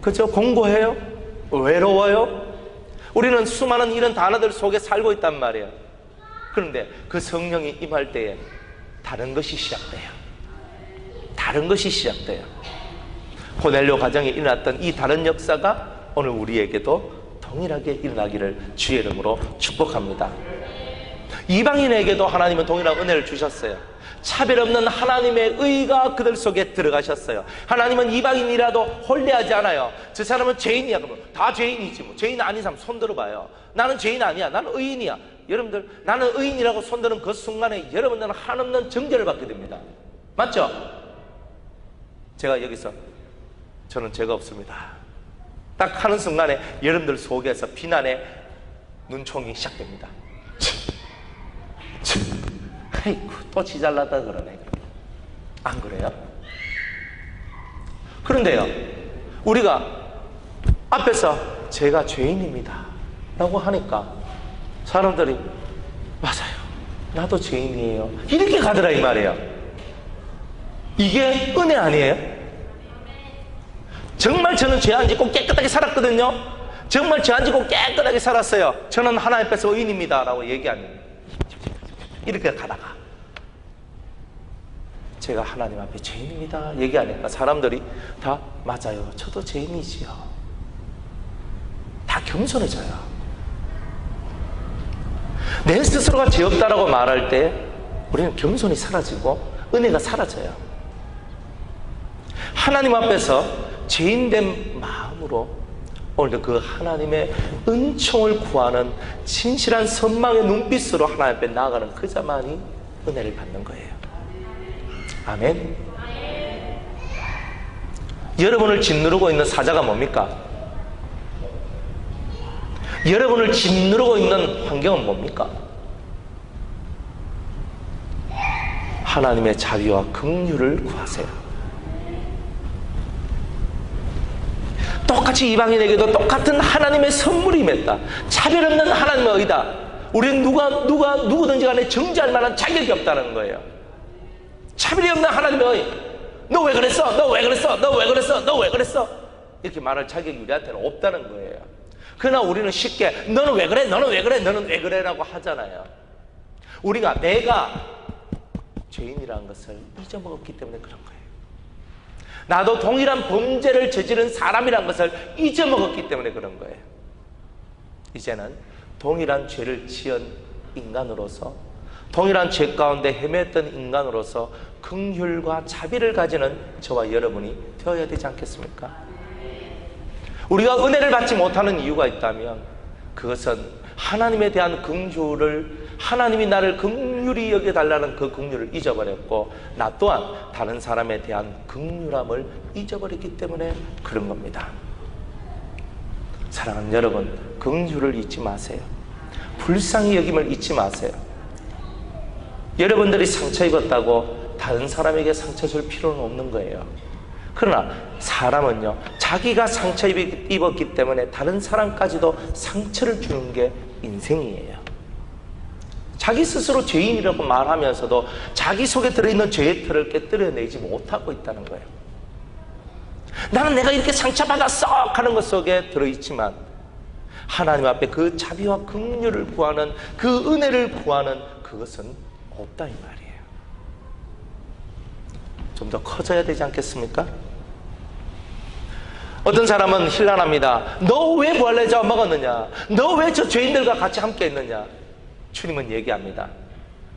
그저 공고해요? 외로워요? 우리는 수많은 이런 단어들 속에 살고 있단 말이에요. 그런데 그 성령이 임할 때에 다른 것이 시작돼요. 다른 것이 시작돼요. 고넬료 가정에 일어났던 이 다른 역사가 오늘 우리에게도 동일하게 일어나기를 주의 이름으로 축복합니다. 이방인에게도 하나님은 동일한 은혜를 주셨어요. 차별 없는 하나님의 의가 그들 속에 들어가셨어요. 하나님은 이방인이라도 혼례하지 않아요. 저 사람은 죄인이야. 그러면 다 죄인이지 뭐. 죄인 아닌 사람 손 들어봐요. 나는 죄인 아니야. 나는 의인이야. 여러분들, 나는 의인이라고 손 드는 그 순간에 여러분들은 한없는 정죄를 받게 됩니다. 맞죠? 제가 여기서 저는 죄가 없습니다 딱 하는 순간에 여러분들 속에서 비난의 눈총이 시작됩니다. 아이고, 또 지잘났다 그러네. 안 그래요? 그런데요, 우리가 앞에서 제가 죄인입니다 라고 하니까 사람들이 맞아요, 나도 죄인이에요 이렇게 가더라 이 말이에요. 이게 은혜 아니에요? 정말 저는 죄 안 짓고 깨끗하게 살았거든요. 정말 죄 안 짓고 깨끗하게 살았어요. 저는 하나님 앞에서 의인입니다 라고 얘기하는, 이렇게 가다가 제가 하나님 앞에 죄인입니다 얘기하니까 사람들이 다 맞아요, 저도 죄인이지요. 다 겸손해져요. 내 스스로가 죄 없다라고 말할 때 우리는 겸손이 사라지고 은혜가 사라져요. 하나님 앞에서 죄인된 마음으로 오늘도 그 하나님의 은총을 구하는 진실한 선망의 눈빛으로 하나님 앞에 나아가는 그 자만이 은혜를 받는 거예요. 아멘. 여러분을 짓누르고 있는 사자가 뭡니까? 여러분을 짓누르고 있는 환경은 뭡니까? 하나님의 자비와 긍휼을 구하세요. 똑같이 이방인에게도 똑같은 하나님의 선물이 임했다. 차별 없는 하나님의 의다. 우리는 누구든지 간에 정죄할 만한 자격이 없다는 거예요. 차별이 없는 하나님의 의. 너 왜 그랬어? 너 왜 그랬어? 너 왜 그랬어? 너 왜 그랬어? 이렇게 말할 자격이 우리한테는 없다는 거예요. 그러나 우리는 쉽게 너는 왜 그래? 너는 왜 그래? 너는 왜 그래? 라고 하잖아요. 우리가 내가 죄인이라는 것을 잊어먹었기 때문에 그런 거예요. 나도 동일한 범죄를 저지른 사람이라는 것을 잊어먹었기 때문에 그런 거예요. 이제는 동일한 죄를 지은 인간으로서, 동일한 죄 가운데 헤맸던 인간으로서 긍휼과 자비를 가지는 저와 여러분이 되어야 되지 않겠습니까? 우리가 은혜를 받지 못하는 이유가 있다면 그것은 하나님에 대한 긍휼을, 하나님이 나를 긍휼히 여겨달라는 그 긍휼을 잊어버렸고 나 또한 다른 사람에 대한 긍휼함을 잊어버렸기 때문에 그런 겁니다. 사랑하는 여러분, 긍휼을 잊지 마세요. 불쌍히 여김을 잊지 마세요. 여러분들이 상처 입었다고 다른 사람에게 상처 줄 필요는 없는 거예요. 그러나 사람은요, 자기가 상처 입었기 때문에 다른 사람까지도 상처를 주는 게 인생이에요. 자기 스스로 죄인이라고 말하면서도 자기 속에 들어있는 죄의 틀을 깨뜨려내지 못하고 있다는 거예요. 나는 내가 이렇게 상처받았어 하는 것 속에 들어있지만 하나님 앞에 그 자비와 긍휼을 구하는, 그 은혜를 구하는 그것은 없다 이 말이에요. 좀 더 커져야 되지 않겠습니까? 어떤 사람은 힐난합니다. 너 왜 부활레자 먹었느냐? 너 왜 저 죄인들과 같이 함께 있느냐? 주님은 얘기합니다.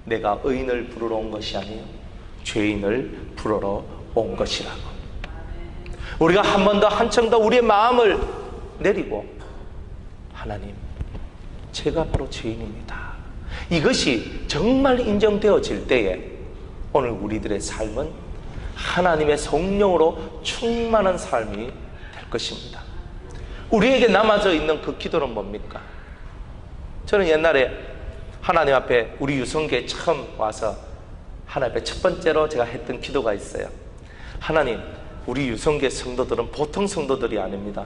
내가 의인을 부르러 온 것이 아니요 죄인을 부르러 온 것이라고. 우리가 한 번 더 한층 더 우리의 마음을 내리고 하나님, 제가 바로 죄인입니다. 이것이 정말 인정되어질 때에 오늘 우리들의 삶은 하나님의 성령으로 충만한 삶이 될 것입니다. 우리에게 남아져 있는 그 기도는 뭡니까? 저는 옛날에 하나님 앞에 우리 유성교에 처음 와서 하나님 앞에 첫 번째로 제가 했던 기도가 있어요. 하나님, 우리 유성교회 성도들은 보통 성도들이 아닙니다.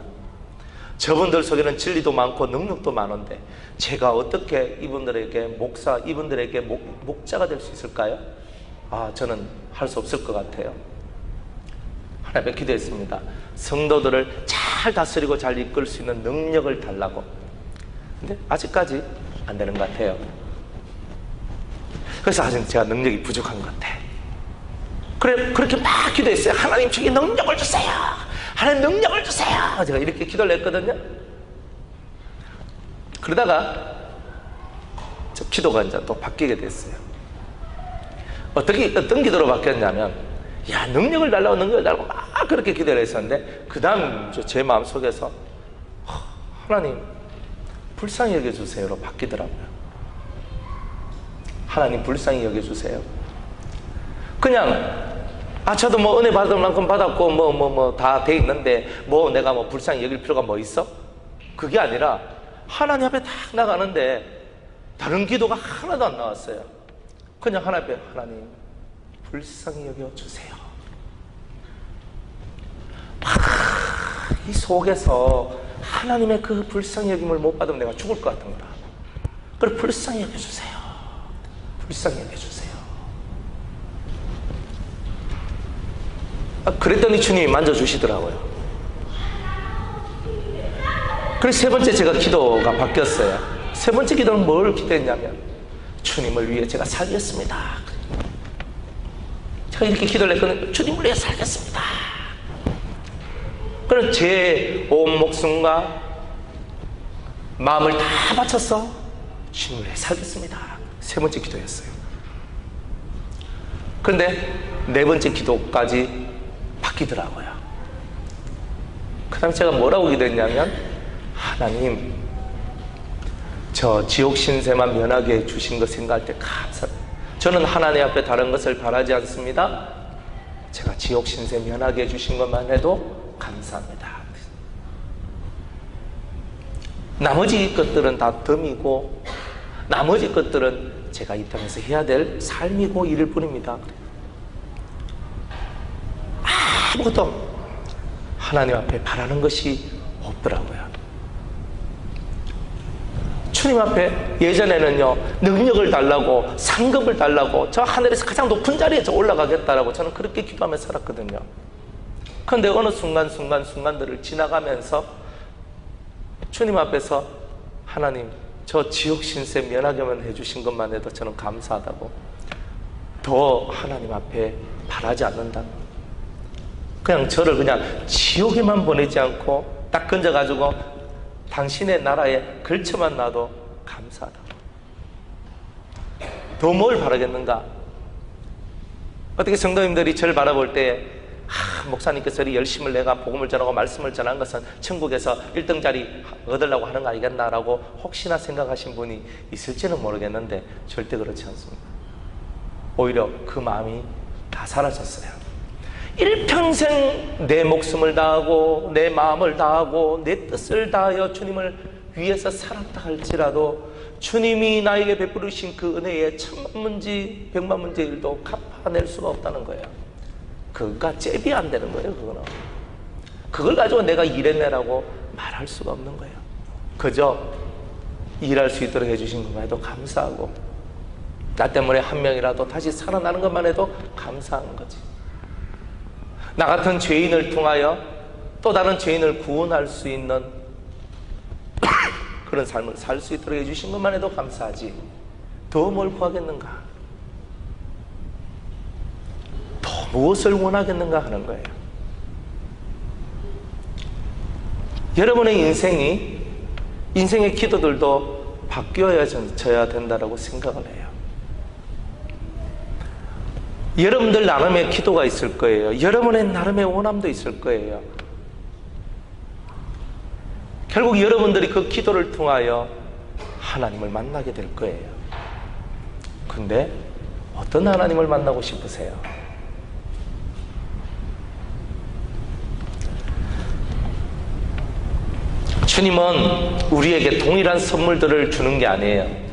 저분들 속에는 진리도 많고 능력도 많은데 제가 어떻게 이분들에게 목사, 이분들에게 목자가 될 수 있을까요? 저는 할 수 없을 것 같아요. 하나님께 기도했습니다. 성도들을 잘 다스리고 잘 이끌 수 있는 능력을 달라고. 근데 아직까지 안 되는 것 같아요. 그래서 아직 제가 능력이 부족한 것 같아. 그래, 그렇게 막 기도했어요. 하나님, 저기 능력을 주세요. 하나님, 능력을 주세요. 제가 이렇게 기도를 했거든요. 그러다가 저 기도가 이제 또 바뀌게 됐어요. 어떤 기도로 바뀌었냐면, 야, 능력을 달라고, 능력을 달라고 막 그렇게 기도를 했었는데, 그 다음 제 마음 속에서 하나님, 불쌍히 여겨주세요로 바뀌더라고요. 하나님, 불쌍히 여겨주세요. 그냥, 저도 뭐 은혜 받을 만큼 받았고, 다 돼 있는데, 내가 불쌍히 여길 필요가 뭐 있어? 그게 아니라, 하나님 앞에 딱 나가는데, 다른 기도가 하나도 안 나왔어요. 그냥 하나님 앞에, 하나님, 불쌍히 여겨주세요. 이 속에서 하나님의 그 불쌍히 여김을 못 받으면 내가 죽을 것 같은 거라. 그래, 불쌍히 여겨주세요. 불쌍히 여겨주세요. 그랬더니 주님이 만져주시더라고요. 그래서 세 번째 제가 기도가 바뀌었어요. 세 번째 기도는 뭘 기도했냐면, 주님을 위해 제가 살겠습니다. 제가 이렇게 기도를 했거든요. 주님을 위해 살겠습니다. 그래서 제 온 목숨과 마음을 다 바쳐서 주님을 위해 살겠습니다. 세 번째 기도였어요. 그런데 네 번째 기도까지 바뀌더라고요. 그 다음에 제가 뭐라고 기도했냐면, 하나님, 저 지옥 신세만 면하게 해주신 것 생각할 때 감사합니다. 저는 하나님 앞에 다른 것을 바라지 않습니다. 제가 지옥 신세 면하게 해주신 것만 해도 감사합니다. 나머지 것들은 다 덤이고, 나머지 것들은 제가 이 땅에서 해야 될 삶이고 일일 뿐입니다. 아무것도 하나님 앞에 바라는 것이 없더라고요. 주님 앞에 예전에는요, 능력을 달라고, 상급을 달라고, 저 하늘에서 가장 높은 자리에 저 올라가겠다라고 저는 그렇게 기도하며 살았거든요. 그런데 어느 순간들을 지나가면서 주님 앞에서 하나님, 저 지옥 신세 면하게만 해주신 것만 해도 저는 감사하다고, 더 하나님 앞에 바라지 않는다. 그냥 저를 그냥 지옥에만 보내지 않고 딱 건져가지고 당신의 나라에 걸쳐만 놔도 감사하다. 더 뭘 바라겠는가? 어떻게 성도님들이 저를 바라볼 때, 목사님께서 열심을 내가 복음을 전하고 말씀을 전한 것은 천국에서 1등 자리 얻으려고 하는 거 아니겠나라고 혹시나 생각하신 분이 있을지는 모르겠는데, 절대 그렇지 않습니다. 오히려 그 마음이 다 사라졌어요. 일평생 내 목숨을 다하고 내 마음을 다하고 내 뜻을 다하여 주님을 위해서 살았다 할지라도 주님이 나에게 베푸르신 그 은혜에 1000만문지 100만문지 일도 갚아낼 수가 없다는 거예요. 그가 잽이 안 되는 거예요. 그거는 그걸 가지고 내가 일해내라고 말할 수가 없는 거예요. 그저 일할 수 있도록 해주신 것만 해도 감사하고, 나 때문에 한 명이라도 다시 살아나는 것만 해도 감사한 거지. 나 같은 죄인을 통하여 또 다른 죄인을 구원할 수 있는 그런 삶을 살 수 있도록 해주신 것만 해도 감사하지, 더 뭘 구하겠는가, 더 무엇을 원하겠는가 하는 거예요. 여러분의 인생의 기도들도 바뀌어져야 된다고 생각을 해요. 여러분들 나름의 기도가 있을 거예요. 여러분의 나름의 원함도 있을 거예요. 결국 여러분들이 그 기도를 통하여 하나님을 만나게 될 거예요. 근데 어떤 하나님을 만나고 싶으세요? 주님은 우리에게 동일한 선물들을 주는 게 아니에요.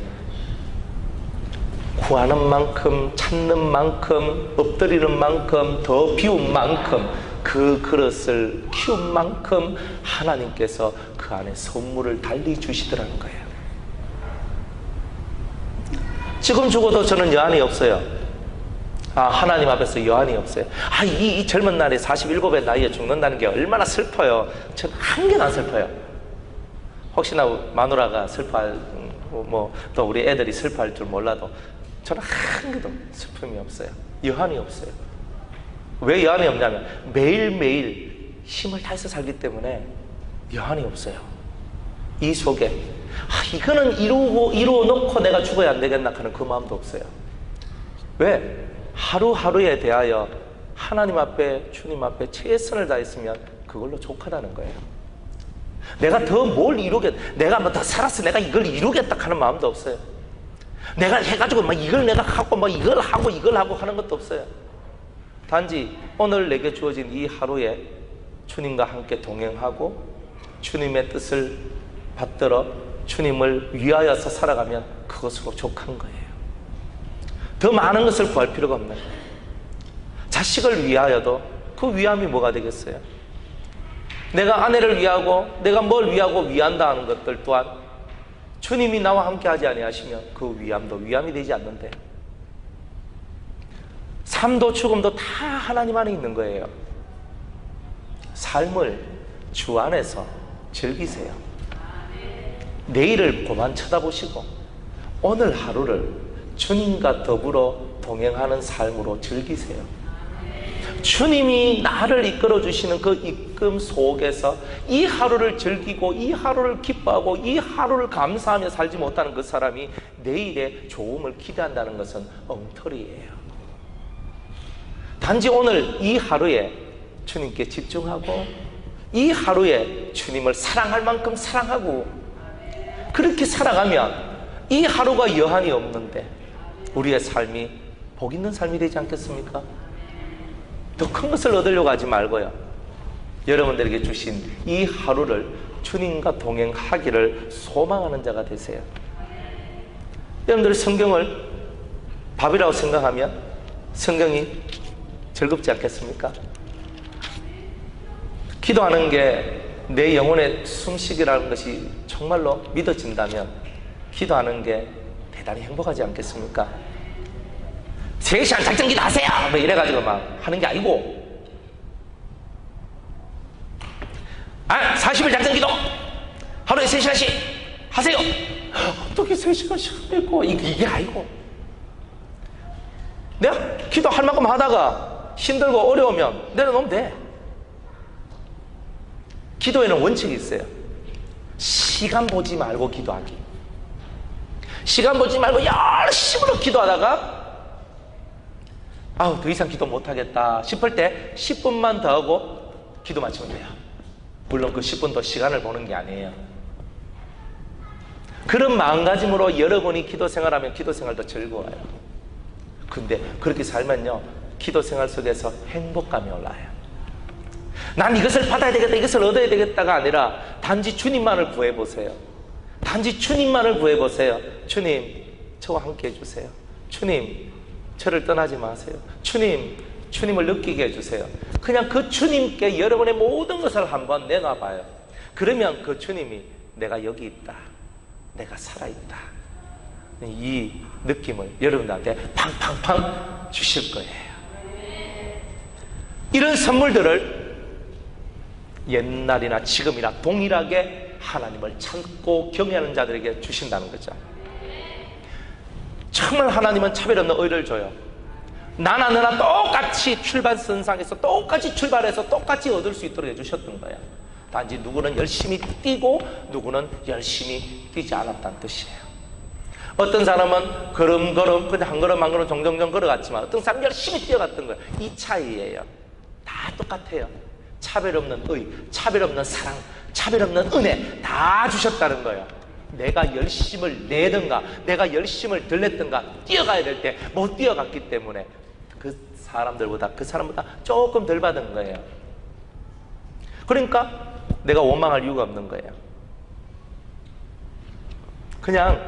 구하는 만큼, 찾는 만큼, 엎드리는 만큼, 더 비운 만큼, 그 그릇을 키운 만큼 하나님께서 그 안에 선물을 달리 주시더라는 거예요. 지금 죽어도 저는 여한이 없어요. 하나님 앞에서 여한이 없어요. 이 젊은 날에 47의 나이에 죽는다는 게 얼마나 슬퍼요. 저는 한 개도 안 슬퍼요. 혹시나 마누라가 슬퍼할, 또 우리 애들이 슬퍼할 줄 몰라도 저는 한 개도 슬픔이 없어요. 여한이 없어요. 왜 여한이 없냐면 매일매일 힘을 다해서 살기 때문에 여한이 없어요. 이 속에 이거는 이루어 놓고 내가 죽어야 안 되겠나 하는 그 마음도 없어요. 왜? 하루하루에 대하여 하나님 앞에, 주님 앞에 최선을 다했으면 그걸로 족하다는 거예요. 내가 더 뭘 내가 뭐 더 살아서 내가 이걸 이루겠다 하는 마음도 없어요. 내가 해가지고 막 이걸 내가 하고 막 이걸 하고 하는 것도 없어요. 단지 오늘 내게 주어진 이 하루에 주님과 함께 동행하고 주님의 뜻을 받들어 주님을 위하여서 살아가면 그것으로 족한 거예요. 더 많은 것을 구할 필요가 없는 거예요. 자식을 위하여도 그 위함이 뭐가 되겠어요? 내가 아내를 위하고 내가 뭘 위하고 위한다 하는 것들 또한 주님이 나와 함께 하지 아니하시면 그 위함도 위함이 되지 않는데, 삶도 죽음도 다 하나님 안에 있는 거예요. 삶을 주 안에서 즐기세요. 내일을 고만 쳐다보시고 오늘 하루를 주님과 더불어 동행하는 삶으로 즐기세요. 주님이 나를 이끌어 주시는 그 이끌음 속에서 이 하루를 즐기고 이 하루를 기뻐하고 이 하루를 감사하며 살지 못하는 그 사람이 내일의 좋음을 기대한다는 것은 엉터리예요. 단지 오늘 이 하루에 주님께 집중하고 이 하루에 주님을 사랑할 만큼 사랑하고 그렇게 살아가면 이 하루가 여한이 없는데 우리의 삶이 복 있는 삶이 되지 않겠습니까? 더 큰 것을 얻으려고 하지 말고요, 여러분들에게 주신 이 하루를 주님과 동행하기를 소망하는 자가 되세요. 여러분들 성경을 밥이라고 생각하면 성경이 즐겁지 않겠습니까? 기도하는 게 내 영혼의 숨쉬기라는 것이 정말로 믿어진다면 기도하는 게 대단히 행복하지 않겠습니까? 3시간 작정기도 하세요! 뭐 이래가지고 막 하는 게 아니고, 40일 작정기도 하루에 3시간씩 하세요! 어떻게 3시간씩 했고, 이게 아니고, 내가 기도할 만큼 하다가 힘들고 어려우면 내려놓으면 돼. 기도에는 원칙이 있어요. 시간 보지 말고 기도하기. 시간 보지 말고 열심으로 기도하다가 더 이상 기도 못하겠다 싶을 때 10분만 더 하고 기도 마치면 돼요. 물론 그 10분도 시간을 보는 게 아니에요. 그런 마음가짐으로 여러분이 기도 생활하면 기도 생활도 즐거워요. 근데 그렇게 살면요, 기도 생활 속에서 행복감이 올라와요. 난 이것을 받아야 되겠다, 이것을 얻어야 되겠다가 아니라 단지 주님만을 구해보세요. 단지 주님만을 구해보세요. 주님, 저와 함께 해주세요. 주님, 저를 떠나지 마세요. 주님, 주님을 느끼게 해주세요. 그냥 그 주님께 여러분의 모든 것을 한번 내놔봐요. 그러면 그 주님이 내가 여기 있다, 내가 살아있다, 이 느낌을 여러분들한테 팡팡팡 주실 거예요. 이런 선물들을 옛날이나 지금이나 동일하게 하나님을 찾고 경외하는 자들에게 주신다는 거죠. 정말 하나님은 차별 없는 의를 줘요. 나나 너나 똑같이 출발선상에서 똑같이 출발해서 똑같이 얻을 수 있도록 해주셨던 거예요. 단지 누구는 열심히 뛰고 누구는 열심히 뛰지 않았다는 뜻이에요. 어떤 사람은 걸음걸음 그냥 한 걸음 한 걸음 정정정 걸어갔지만 어떤 사람은 열심히 뛰어갔던 거예요. 이 차이예요. 다 똑같아요. 차별 없는 의, 차별 없는 사랑, 차별 없는 은혜 다 주셨다는 거예요. 내가 열심을 내든가 내가 열심을 덜 냈든가 뛰어가야 될 때 못 뛰어갔기 때문에 그 사람보다 조금 덜 받은 거예요. 그러니까 내가 원망할 이유가 없는 거예요. 그냥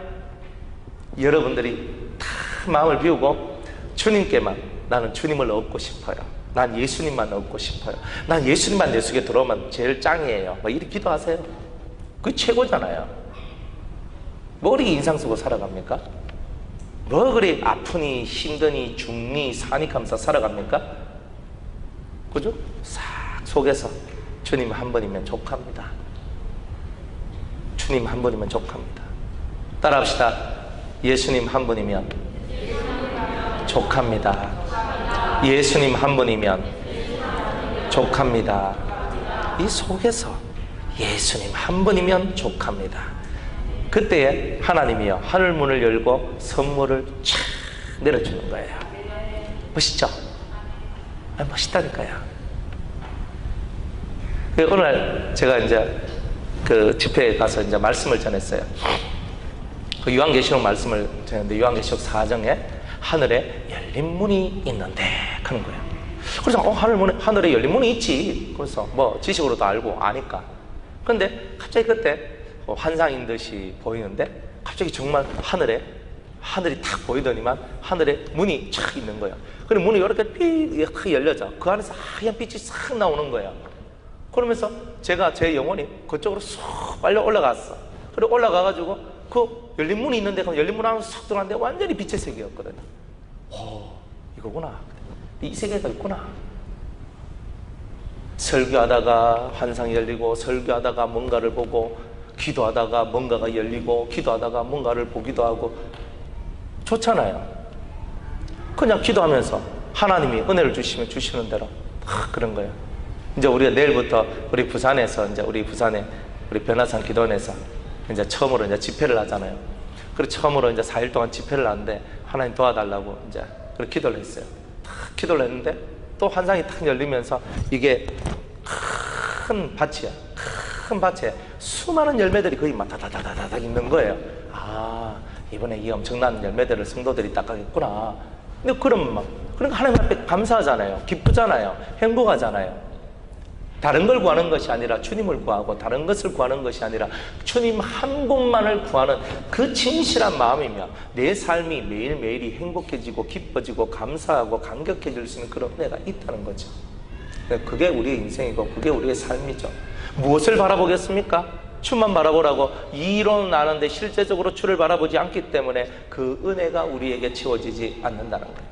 여러분들이 다 마음을 비우고 주님께만, 나는 주님을 얻고 싶어요, 난 예수님만 얻고 싶어요, 난 예수님만 내 속에 들어오면 제일 짱이에요, 뭐 이렇게 기도하세요. 그게 최고잖아요. 뭐 그렇게 인상 쓰고 살아갑니까? 뭐 그리 아프니 힘드니 죽니 사니 하면서 살아갑니까? 그죠? 싹 속에서 주님 한 번이면 족합니다. 주님 한 번이면 족합니다. 따라합시다. 예수님 한 분이면 족합니다. 예수님 한 분이면 족합니다. 이 속에서 예수님 한 분이면 족합니다. 그때에 하나님이요 하늘 문을 열고 선물을 쫙 내려주는 거예요. 멋있죠? 멋있다니까요. 오늘 제가 이제 그 집회에 가서 이제 말씀을 전했어요. 그 요한계시록 말씀을 전했는데 요한계시록 4장에 하늘에 열린 문이 있는데 하는 거예요. 그래서 하늘에 열린 문이 있지. 그래서 뭐 지식으로도 알고 아니까. 그런데 갑자기 그때 환상인 듯이 보이는데 갑자기 정말 하늘이 탁 보이더니만 하늘에 문이 쫙 있는 거예요. 그리고 문이 이렇게 삐 열려져. 그 안에서 하얀 빛이 싹 나오는 거예요. 그러면서 제 영혼이 그쪽으로 쏙 빨려 올라갔어. 그리고 올라가가지고 그 열린 문이 있는데 그 열린 문 안으로 쏙 들어갔는데 완전히 빛의 세계였거든요. 이거구나. 이 세계가 있구나. 설교하다가 환상이 열리고 설교하다가 뭔가를 보고 기도하다가 뭔가가 열리고 기도하다가 뭔가를 보기도 하고 좋잖아요. 그냥 기도하면서 하나님이 은혜를 주시면 주시는 대로 그런 거예요. 이제 우리가 내일부터 우리 부산에서 이제 우리 변화산 기도원에서 이제 처음으로 이제 집회를 하잖아요. 그리고 처음으로 이제 4일 동안 집회를 하는데 하나님 도와달라고 이제 그렇게 기도를 했어요. 탁 기도를 했는데 또 환상이 탁 열리면서 이게 큰 밭이야. 큰 밭에 수많은 열매들이 거의 막 다다다다다 있는 거예요. 이번에 이 엄청난 열매들을 성도들이 닦아겠구나. 근데 그러니까 하나님 앞에 감사하잖아요. 기쁘잖아요. 행복하잖아요. 다른 걸 구하는 것이 아니라 주님을 구하고 다른 것을 구하는 것이 아니라 주님 한 분만을 구하는 그 진실한 마음이며 내 삶이 매일매일이 행복해지고 기뻐지고 감사하고 감격해질 수 있는 그런 은혜가 있다는 거죠. 그게 우리의 인생이고 그게 우리의 삶이죠. 무엇을 바라보겠습니까? 주만 바라보라고 이론 아는데 실제적으로 주를 바라보지 않기 때문에 그 은혜가 우리에게 채워지지 않는다는 거예요.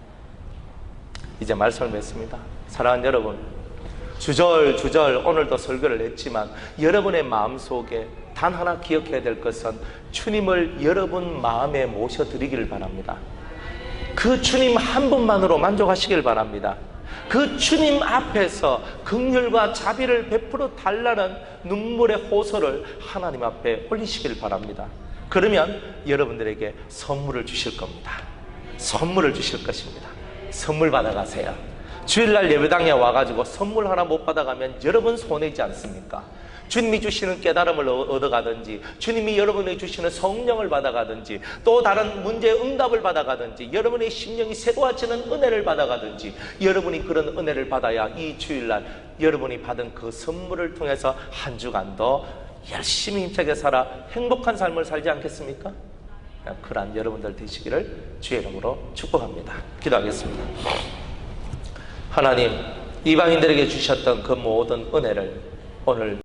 이제 말씀을 맺습니다. 사랑하는 여러분, 주절주절 오늘도 설교를 했지만 여러분의 마음속에 단 하나 기억해야 될 것은 주님을 여러분 마음에 모셔드리기를 바랍니다. 그 주님 한 분만으로 만족하시길 바랍니다. 그 주님 앞에서 긍휼과 자비를 베풀어 달라는 눈물의 호소를 하나님 앞에 올리시길 바랍니다. 그러면 여러분들에게 선물을 주실 겁니다. 선물을 주실 것입니다. 선물 받아가세요. 주일날 예배당에 와가지고 선물 하나 못 받아가면 여러분 손해지 않습니까? 주님이 주시는 깨달음을 얻어가든지 주님이 여러분에게 주시는 성령을 받아가든지 또 다른 문제의 응답을 받아가든지 여러분의 심령이 새로워지는 은혜를 받아가든지 여러분이 그런 은혜를 받아야 이 주일날 여러분이 받은 그 선물을 통해서 한 주간도 열심히 힘차게 살아 행복한 삶을 살지 않겠습니까? 그러한 여러분들 되시기를 주의 이름으로 축복합니다. 기도하겠습니다. 하나님, 이방인들에게 주셨던 그 모든 은혜를 오늘